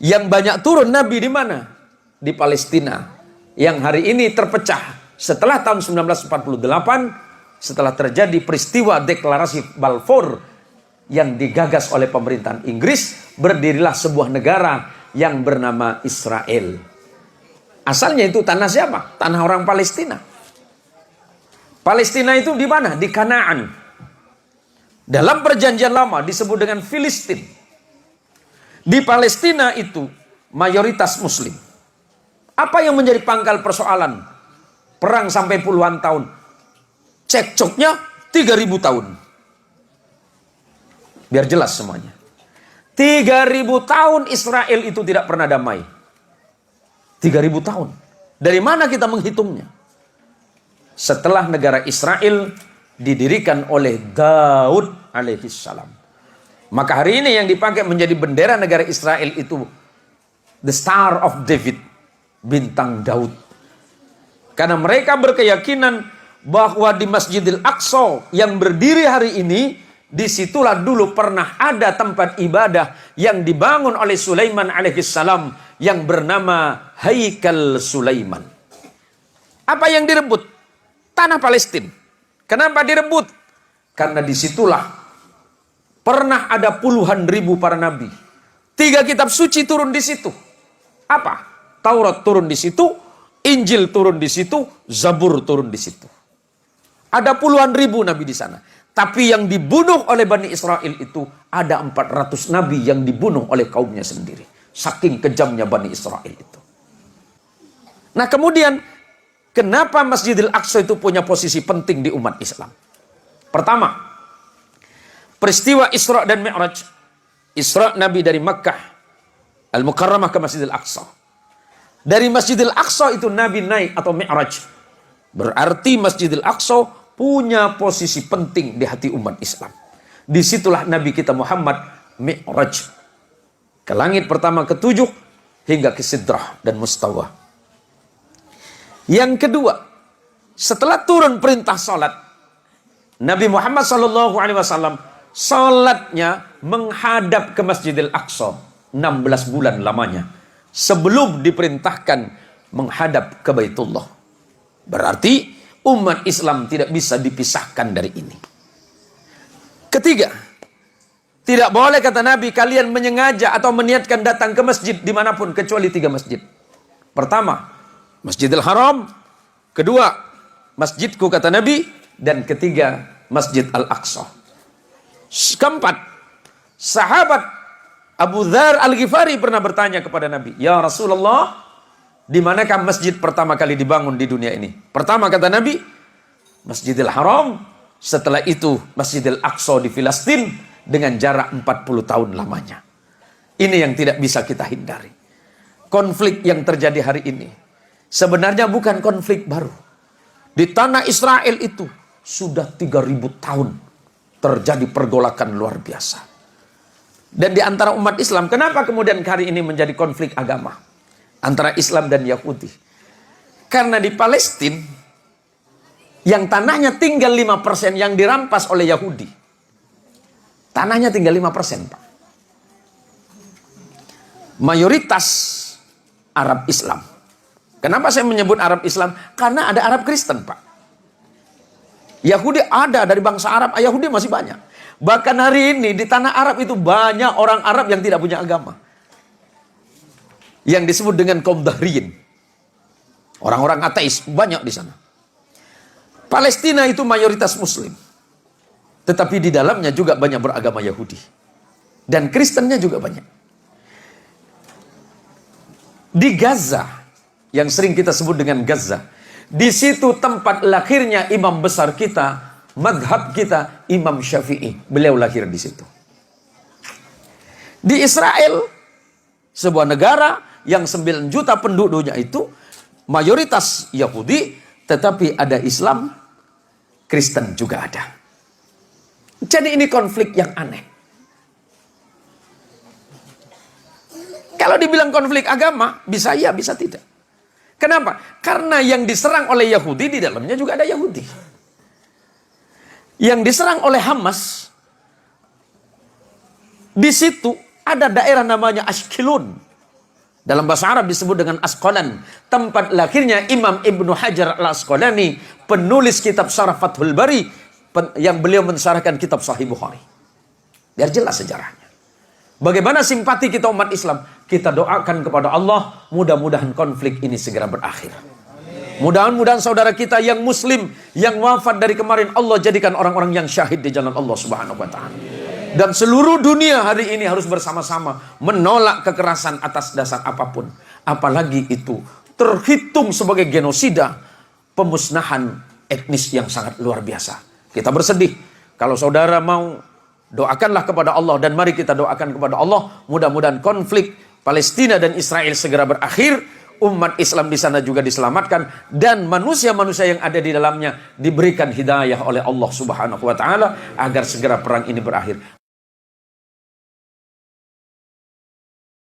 Yang banyak turun Nabi di mana? Di Palestina. Yang hari ini terpecah setelah tahun 1948, setelah terjadi peristiwa deklarasi Balfour yang digagas oleh pemerintahan Inggris, berdirilah sebuah negara yang bernama Israel. Asalnya itu tanah siapa? Tanah orang Palestina. Palestina itu di mana? Di Kanaan. Dalam perjanjian lama disebut dengan Filistin. Di Palestina itu mayoritas Muslim. Apa yang menjadi pangkal persoalan? Perang sampai puluhan tahun. Cekcoknya 3000 tahun. Biar jelas semuanya. 3000 tahun Israel itu tidak pernah damai. 3000 tahun. Dari mana kita menghitungnya? Setelah negara Israel didirikan oleh Daud alaihissalam. Maka hari ini yang dipakai menjadi bendera negara Israel itu the Star of David, bintang Daud. Karena mereka berkeyakinan bahwa di Masjidil Aqsa yang berdiri hari ini, disitulah dulu pernah ada tempat ibadah yang dibangun oleh Sulaiman alaihissalam yang bernama Haikal Sulaiman. Apa yang direbut? Tanah Palestina. Kenapa direbut? Karena disitulah pernah ada puluhan ribu para nabi. 3 kitab suci turun di situ. Apa? Taurat turun di situ, Injil turun di situ, Zabur turun di situ. Ada puluhan ribu nabi di sana. Tapi yang dibunuh oleh Bani Israel itu ada 400 nabi yang dibunuh oleh kaumnya sendiri. Saking kejamnya Bani Israel itu. Nah kemudian, kenapa Masjidil Aqsa itu punya posisi penting di umat Islam? Pertama, peristiwa Isra dan Mi'raj. Isra Nabi dari Makkah Al-Mukarramah ke Masjidil Aqsa. Dari Masjidil Aqsa itu Nabi naik atau Mi'raj. Berarti Masjidil Aqsa punya posisi penting di hati umat Islam. Disitulah Nabi kita Muhammad Mi'raj. Ke langit pertama ke-7 hingga ke Sidrah dan Mustawa. Yang kedua, setelah turun perintah salat, Nabi Muhammad SAW salatnya menghadap ke Masjidil Aqsa 16 bulan lamanya sebelum diperintahkan menghadap ke Baitullah. Berarti umat Islam tidak bisa dipisahkan dari ini. Ketiga, tidak boleh kata Nabi kalian menyengaja atau meniatkan datang ke masjid dimanapun kecuali 3 masjid. Pertama, Masjidil Haram. Kedua, masjidku kata Nabi. Dan ketiga, Masjid Al-Aqsa. Keempat, sahabat Abu Dzar Al-Ghifari pernah bertanya kepada Nabi, "Ya Rasulullah, di manakah masjid pertama kali dibangun di dunia ini?" Pertama kata Nabi, Masjidil Haram. Setelah itu Masjidil Aqsa di Filistin dengan jarak 40 tahun lamanya. Ini yang tidak bisa kita hindari. Konflik yang terjadi hari ini sebenarnya bukan konflik baru. Di tanah Israel itu sudah 3000 tahun terjadi pergolakan luar biasa. Dan di antara umat Islam, kenapa kemudian hari ini menjadi konflik agama antara Islam dan Yahudi? Karena di Palestina yang tanahnya tinggal 5% yang dirampas oleh Yahudi. Tanahnya tinggal 5%, Pak. Mayoritas Arab Islam. Kenapa saya menyebut Arab Islam? Karena ada Arab Kristen, Pak. Yahudi ada dari bangsa Arab, Yahudi masih banyak. Bahkan hari ini di tanah Arab itu banyak orang Arab yang tidak punya agama. Yang disebut dengan kaum Dahriyin. Orang-orang ateis banyak di sana. Palestina itu mayoritas Muslim. Tetapi di dalamnya juga banyak beragama Yahudi. Dan Kristennya juga banyak. Di Gaza, yang sering kita sebut dengan Gaza, di situ tempat lahirnya imam besar kita, madhab kita, Imam Syafi'i. Beliau lahir di situ. Di Israel, sebuah negara yang 9 juta penduduknya itu mayoritas Yahudi, tetapi ada Islam, Kristen juga ada. Jadi ini konflik yang aneh. Kalau dibilang konflik agama, bisa iya, bisa tidak. Kenapa? Karena yang diserang oleh Yahudi, di dalamnya juga ada Yahudi. Yang diserang oleh Hamas, di situ ada daerah namanya Ashkelon. Dalam bahasa Arab disebut dengan Asqalan. Tempat lahirnya Imam Ibnu Hajar al-Asqalani, penulis kitab Syarah Fathul Bari, yang beliau mensyarahkan kitab Sahih Bukhari. Biar jelas sejarahnya. Bagaimana simpati kita umat Islam? Kita doakan kepada Allah, mudah-mudahan konflik ini segera berakhir. Mudah-mudahan saudara kita yang muslim, yang wafat dari kemarin, Allah jadikan orang-orang yang syahid di jalan Allah Subhanahu wa ta'ala. Dan seluruh dunia hari ini harus bersama-sama menolak kekerasan atas dasar apapun. Apalagi itu terhitung sebagai genosida, pemusnahan etnis yang sangat luar biasa. Kita bersedih. Kalau saudara mau, doakanlah kepada Allah. Dan mari kita doakan kepada Allah, mudah-mudahan konflik Palestina dan Israel segera berakhir. Umat Islam di sana juga diselamatkan, dan manusia-manusia yang ada di dalamnya diberikan hidayah oleh Allah Subhanahu wa ta'ala agar segera perang ini berakhir.